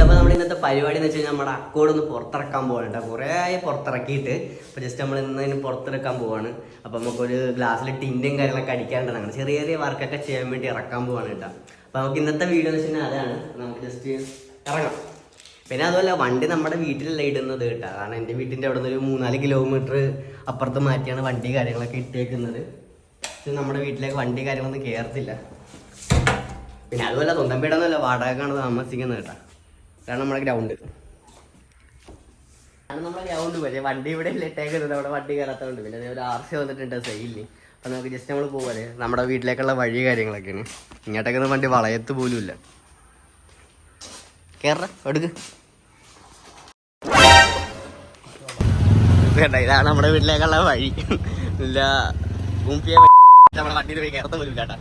അപ്പോൾ നമ്മൾ ഇന്നത്തെ പരിപാടി എന്ന് വെച്ച് കഴിഞ്ഞാൽ നമ്മുടെ അക്കൗണ്ട് ഒന്ന് പുറത്തിറക്കാൻ പോകാനുണ്ട്. കുറേ ആയി പുറത്തിറക്കിയിട്ട് അപ്പോൾ ജസ്റ്റ് നമ്മൾ ഇന്ന് പുറത്തിറക്കാൻ പോവാണ്. അപ്പോൾ നമുക്കൊരു ഗ്ലാസ്സിൽ ടിൻറ്റും കാര്യങ്ങളൊക്കെ അടിക്കാനുണ്ട്. അങ്ങനെ ചെറിയ ചെറിയ വർക്കൊക്കെ ചെയ്യാൻ വേണ്ടി ഇറക്കാൻ പോവാണ് കേട്ടോ. അപ്പോൾ നമുക്ക് ഇന്നത്തെ വീഡിയോ എന്ന് വെച്ച് കഴിഞ്ഞാൽ അതാണ്. നമുക്ക് ജസ്റ്റ് ഇറങ്ങാം. പിന്നെ അതുപോലെ വണ്ടി നമ്മുടെ വീട്ടിലല്ല ഇടുന്നത് കേട്ടോ. കാരണം എൻ്റെ വീട്ടിൻ്റെ അവിടെ നിന്ന് ഒരു 3-4 കിലോമീറ്റർ അപ്പുറത്ത് മാറ്റിയാണ് വണ്ടി കാര്യങ്ങളൊക്കെ ഇട്ടേക്കുന്നത്. നമ്മുടെ വീട്ടിലേക്ക് വണ്ടി കാര്യങ്ങളൊന്നും കയറത്തില്ല. പിന്നെ അതുപോലെ സ്വന്തം വീടൊന്നുമല്ല, വാടകക്കാണ് താമസിക്കുന്നത് കേട്ടോ. അതാണ് നമ്മുടെ ഗ്രൗണ്ട്. ആണ് നമ്മുടെ ഗ്രൗണ്ട്. പക്ഷേ വണ്ടി ഇവിടെ ഇട്ടേക്കുന്നത് അവിടെ വണ്ടി കയറാത്തതുകൊണ്ട്. പിന്നെ അതേപോലെ RC വന്നിട്ടുണ്ട് സെയിലിന്. അപ്പം നമുക്ക് ജസ്റ്റ് നമ്മൾ പോകാതെ നമ്മുടെ വീട്ടിലേക്കുള്ള വഴി കാര്യങ്ങളൊക്കെയാണ്. ഇങ്ങോട്ടേക്കൊന്നും വണ്ടി വളയത്ത് പോലും ഇല്ല. കയറ എടുക്ക്. ഇതാണ് നമ്മുടെ വീട്ടിലേക്കുള്ള വഴി. ഇല്ല നമ്മുടെ വണ്ടിയിൽ പോയി കയറത്ത പോലും കേട്ടാ.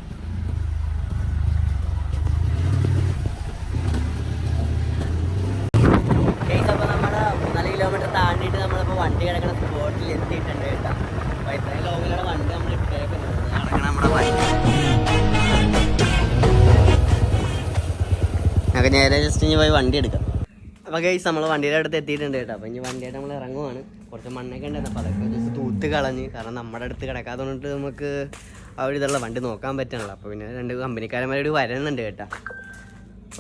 അപ്പോൾ നമ്മുടെ 3-4 കിലോമീറ്റർ താണ്ടിയിട്ട് നമ്മളിപ്പോൾ വണ്ടി കിടക്കുന്ന സ്പോട്ടിൽ എത്തിയിട്ടുണ്ട് കേട്ടോ. അപ്പോൾ ഇത്രയും ലോങ്ങിലുള്ള വണ്ടി നമ്മൾ ഇട്ടേക്കുന്നത് നടക്കണം നമ്മുടെ വണ്ടി. നമുക്ക് നേരെ ജസ്റ്റ് ഇനി പോയി വണ്ടി എടുക്കാം. അപ്പോൾ ഗൈസ് നമ്മൾ വണ്ടിയുടെ അടുത്ത് എത്തിയിട്ടുണ്ട് കേട്ടോ. അപ്പോൾ ഇനി വണ്ടിയായിട്ട് നമ്മൾ ഇറങ്ങുവാണ്. കുറച്ച് മണ്ണൊക്കെ ഉണ്ടായിരുന്നു. അപ്പോൾ അതൊക്കെ ജസ്റ്റ് തൂത്ത് കളഞ്ഞ്, കാരണം നമ്മുടെ അടുത്ത് കിടക്കാത്തതുകൊണ്ട് നമുക്ക് ആ ഒരു ഇതുള്ള വണ്ടി നോക്കാൻ പറ്റണല്ലോ. അപ്പോൾ പിന്നെ 2 കമ്പനിക്കാരന്മാരോട് വരുന്നുണ്ട് കേട്ടോ.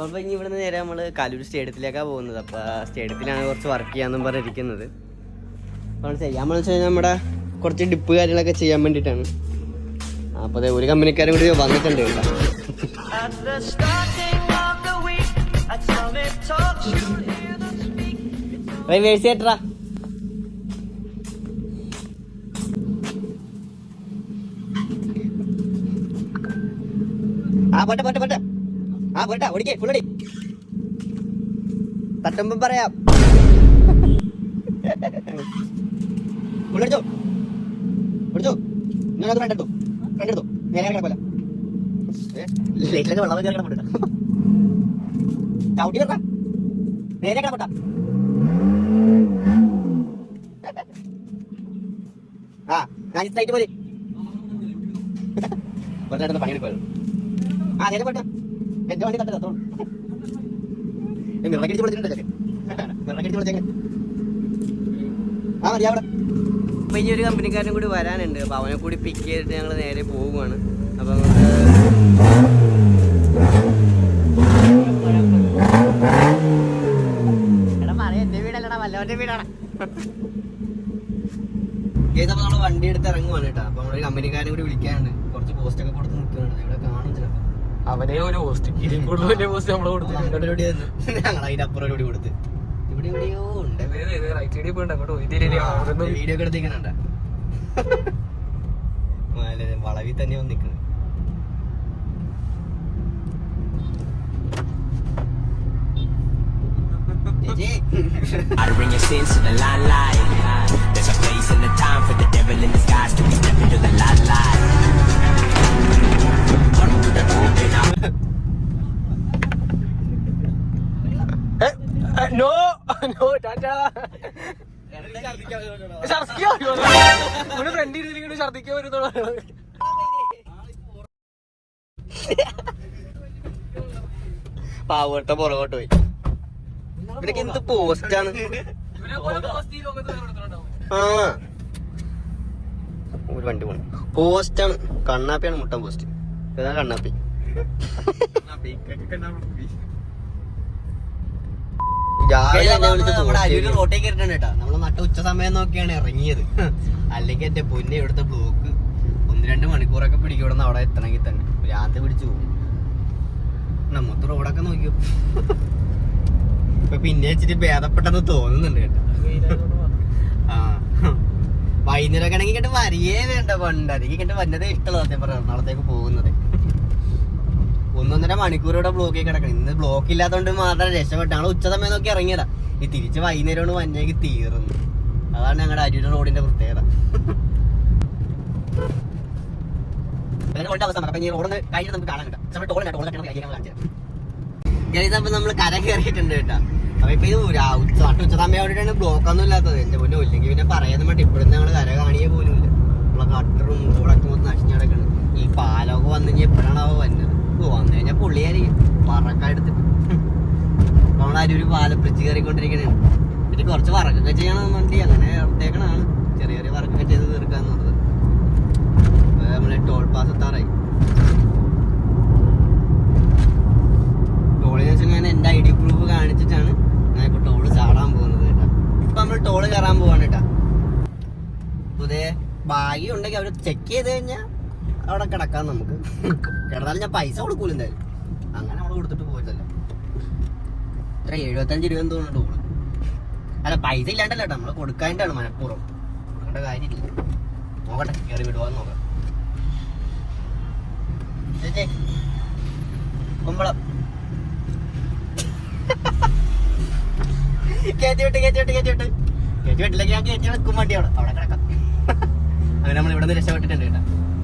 അപ്പോൾ ഇനി ഇവിടുന്ന് നേരെ നമ്മൾ കലൂർ സ്റ്റേഡിയത്തിലേക്കാണ് പോകുന്നത്. അപ്പോൾ സ്റ്റേഡിയത്തിലാണ് കുറച്ച് വർക്ക് ചെയ്യാമെന്നും പറഞ്ഞിരിക്കുന്നത്. അപ്പോൾ ചെയ്യാമെന്ന് വെച്ച് കഴിഞ്ഞാൽ നമ്മുടെ കുറച്ച് ഡിപ്പ് കാര്യങ്ങളൊക്കെ ചെയ്യാൻ വേണ്ടിയിട്ടാണ്. അപ്പോൾ അതെ ഒരു കമ്പനിക്കാരും കൂടി വന്നിട്ടുണ്ട് കേട്ടോ. വേഴ്സിയേട്ടറാ പോട്ടെ പോട്ടെ പോട്ടെ. പോട്ടെ ഓടിക്കേ ഫുള്ളടി തട്ടുമ്പം പറയാം. ഫുള്ളടിച്ചോ ഓടിച്ചോ. നിങ്ങളത് ഫ്രണ്ടെടുത്തു നേരെ കിടപ്പല്ല. ലൈറ്റിലൊക്കെ വെള്ളം കിടപ്പുണ്ട്. ചവിട്ടി വെക്കാം നേരെ കിടപ്പട്ട. ഞാൻ സ്ട്രൈറ്റ് പോലെ പണിയെടുക്കുമല്ലോ. നേരെ പോട്ടെ. എന്റെ വണ്ടി തട്ടേ തത്തോളൂ. മിറക്കടിച്ച് വിളിച്ചിട്ടുണ്ടല്ലേ. മിറക്കടിച്ച് വിളിച്ചേക്ക്. മതി അവിടെ. അപ്പോൾ ഇനി ഒരു കമ്പനിക്കാരനും കൂടി വരാനുണ്ട്. അപ്പോൾ അവനെ കൂടി പിക്ക് ചെയ്തിട്ട് ഞങ്ങൾ നേരെ പോവുകയാണ്. അപ്പം എടാ പറയാ എൻ്റെ വീടല്ലടാ വല്ലവൻ്റെ വീടാണ്. അപ്പോൾ നമ്മൾ വണ്ടി എടുത്ത് ഇറങ്ങുവാണ് കേട്ടോ. അപ്പോൾ നമ്മളൊരു കമ്പനിക്കാരനും കൂടി വിളിക്കാനുണ്ട്. കുറച്ച് പോസ്റ്റൊക്കെ കൊടുത്ത് നിൽക്കുകയാണ്. ഇവിടെ കാണും ചിലപ്പോൾ. അവനെ ഒരു പോസ്റ്റ് വലിയ പോസ്റ്റ് നമ്മൾ കൊടുത്തു. ഞങ്ങൾ അതിന്റെ അപ്പുറം കൂടി കൊടുത്ത് ഇവിടെ എവിടെയോ ഉണ്ട്. വീഡിയോ ഒക്കെ എടുത്തിരിക്കണുണ്ട. വളവിൽ തന്നെ വന്ന് നിൽക്കുന്നത്. No, no, Tata. ഛർദിക്കാൻ വരുന്നുള്ളൂ. പാവട്ട പുറകോട്ട് പോയി. ഇവരൊക്കെ എന്ത് പോസ്റ്റാണ്. ഒരു വണ്ടി പോണം. പോസ്റ്റാണ്. കണ്ണാപ്പിയാണ് മുട്ടൻ പോസ്റ്റ്. ഇതാ കണ്ണാപ്പി. റോട്ടേക്ക് ഇട്ടിട്ടുണ്ട് കേട്ടോ. നമ്മള് നട്ട ഉച്ച സമയം നോക്കിയാണ് ഇറങ്ങിയത്. അല്ലെങ്കിൽ എന്റെ പൊന്നെ ഇവിടുത്തെ ബ്ലോക്ക് 1-2 മണിക്കൂറൊക്കെ പിടിക്കും ഇവിടുന്ന് അവിടെ എത്തണമെങ്കിൽ തന്നെ. ഭ്രാന്ത് പിടിച്ചു പോകും. മൊത്തം റോഡൊക്കെ നോക്കിയോ. ഇപ്പൊ പിന്നെ വെച്ചിട്ട് ഭേദപ്പെട്ടെന്ന് തോന്നുന്നുണ്ട് കേട്ടോ. വൈകുന്നേരമൊക്കെ ആണെങ്കിൽ കേട്ട് വരിയേ വേണ്ട. പണ്ട് എനിക്ക് കേട്ട് വന്നതേ ഇഷ്ടമുള്ള സത്യം പറയാം. എറണാകുളത്തേക്ക് പോകുന്നത് 1-1.5 മണിക്കൂർ ഇവിടെ ബ്ലോക്കിൽ കിടക്കണം. ഇന്ന് ബ്ലോക്ക് ഇല്ലാത്തതുകൊണ്ട് മാത്രം രക്ഷപ്പെട്ടു. ഞങ്ങൾ ഉച്ച സമയം നോക്കി ഇറങ്ങിയതാ. ഈ തിരിച്ച് വൈകുന്നേരമാണ് വന്നേക്ക് തീർന്നു. അതാണ് ഞങ്ങളുടെ അരൂർ റോഡിന്റെ പ്രത്യേകത. അപ്പൊ നമ്മള് കര കയറിയിട്ടുണ്ട് കേട്ടോ. അപ്പൊ ഇപ്പൊ ഇത് ഉച്ച സമയമായിട്ടാണ് ബ്ലോക്ക് ഒന്നും ഇല്ലാത്തത്. എന്റെ പൊന്നെ ഇല്ലെങ്കിൽ പിന്നെ പറയാൻ വേണ്ടി ഇപ്പോഴും ഞങ്ങള് കര കാണിയേ പോലും ഇല്ല. നമ്മളെ കട്ടറും റോഡൊക്കെ മൊത്തം നശിച്ചു കിടക്കണം. ഈ പാലമൊക്കെ വന്നു കഴിഞ്ഞാൽ എപ്പോഴാണാവോ വന്നത്. വന്നു കഴിഞ്ഞാൽ പുള്ളിയായിരിക്കും പറക്ക എടുത്തിട്ട്. നമ്മളെ അരൂര് പാലം ബ്രിഡ്ജ് കയറിക്കൊണ്ടിരിക്കണേണ്. പിന്നെ കുറച്ച് വർക്കൊക്കെ ചെയ്യണം വണ്ടി, അങ്ങനെ ഇറത്തേക്കണാണ്. ചെറിയ ചെറിയ വർക്കൊക്കെ ചെയ്ത് തീർക്കാന്ന് പറഞ്ഞത്. നമ്മള് ടോൾ പാസ് എത്താറായി. ടോളിന്ന് വെച്ചാൽ ഞാൻ എന്റെ ID പ്രൂഫ് കാണിച്ചിട്ടാണ് ഞാൻ ഇപ്പൊ ടോള് ചാടാൻ പോകുന്നത് കേട്ടാ. ഇപ്പൊ നമ്മൾ ടോള് കയറാൻ പോവാണ് കേട്ടാ. പുതിയ ഭാഗ്യം ഉണ്ടെങ്കിൽ അവര് ചെക്ക് ചെയ്ത് കഴിഞ്ഞാൽ അവിടെ കിടക്കാം നമുക്ക്. കിടന്നാലും ഞാൻ പൈസ കൊടുക്കൂല എന്തായാലും. അങ്ങനെ നമ്മള് കൊടുത്തിട്ട് പോയിട്ടല്ല. ഇത്ര 75 രൂപ തോന്നുന്നു ടോള്. അല്ല പൈസ ഇല്ലാണ്ടല്ല കേട്ടോ, നമ്മള് കൊടുക്കാനായിട്ടാണ് മനഃപൂർവ്വം. കൊടുക്കേണ്ട കാര്യമില്ല. നോക്കട്ടെ കയറി വിടുവാന്ന് നോക്കാം. ചേച്ചേ കുമ്പളം കയറ്റി വിട്ടില്ലെങ്കിൽ ഞാൻ കയറ്റി വെക്കും വണ്ടി അവിടെ കിടക്കാം. അങ്ങനെ നമ്മൾ ഇവിടെ നിന്ന് രക്ഷപ്പെട്ടിട്ടുണ്ട് കേട്ടോ.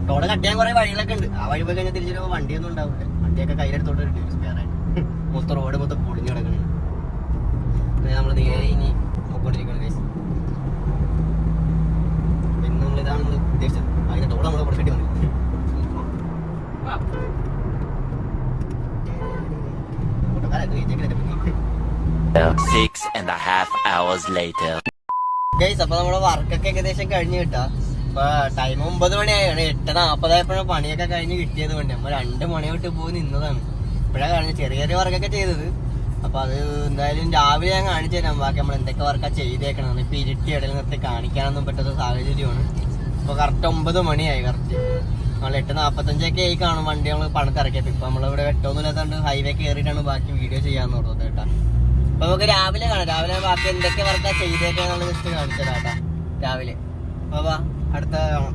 ടോള് കട്ട് ചെയ്യാൻ കുറെ വഴികളൊക്കെ ഉണ്ട്. ആ വഴി പോയി കഴിഞ്ഞാൽ തിരിച്ചു വണ്ടിയൊന്നും ഉണ്ടാവില്ല. വണ്ടിയൊക്കെ കയ്യിലെടുത്തോണ്ട് സ്പെയറായിട്ട് മൊത്തം റോഡ് മൊത്തം പൊളിഞ്ഞു കിടക്കണേ. നമ്മൾ നേരെ ഇനി പോയിക്കൊണ്ടിരിക്കുകയാണ് ഗൈസ്. പിന്നെ നമ്മളിതാണ് നമ്മൾ ഉദ്ദേശിച്ചത്. അതിന്റെ ടോള് നമ്മൾ കൊടുക്കേണ്ടി വന്നു. 6.5 hours later. ഗൈസ് അപ്പൊ നമ്മുടെ വർക്കൊക്കെ ഏകദേശം കഴിഞ്ഞ് കിട്ടാ. ഇപ്പൊ ടൈം 9 മണിയായാണ്. 8:40 ആയപ്പോഴും പണിയൊക്കെ കഴിഞ്ഞ് കിട്ടിയത് കൊണ്ട് നമ്മൾ 2 മണി തൊട്ട് പോയി നിന്നതാണ്. ഇപ്പഴാ കഴിഞ്ഞ ചെറിയ ചെറിയ വർക്കൊക്കെ ചെയ്തത്. അപ്പൊ അത് എന്തായാലും രാവിലെ ഞാൻ കാണിച്ചു തരാം. ബാക്കി നമ്മൾ എന്തൊക്കെ വർക്കാ ചെയ്തേക്കണം. ഇപ്പൊ ഇരുട്ടി ഇടയിൽ നിർത്തി കാണിക്കാനൊന്നും പറ്റാത്ത സാഹചര്യമാണ്. ഇപ്പൊ കറക്റ്റ് 9 മണിയായി. കറക്റ്റ് നമ്മൾ 8:45 ആയി കാണും വണ്ടി നമ്മൾ പണിത്തിറക്കിയപ്പോ. ഇപ്പൊ നമ്മളിവിടെ വെട്ടമൊന്നും ഇല്ലാത്തതുകൊണ്ട് ഹൈവേ കയറിയിട്ടാണ് ബാക്കി വീഡിയോ ചെയ്യാന്ന് പറഞ്ഞത് കേട്ടാ. അപ്പൊ നമുക്ക് രാവിലെ കാണാം. രാവിലെ ബാക്കി എന്തൊക്കെ വർക്കാ ചെയ്തേക്കാന്നുള്ളത് ജസ്റ്റ് കാണിച്ചു തരാം കേട്ടാ രാവിലെ. അപ്പൊ അടുത്ത കാണാം.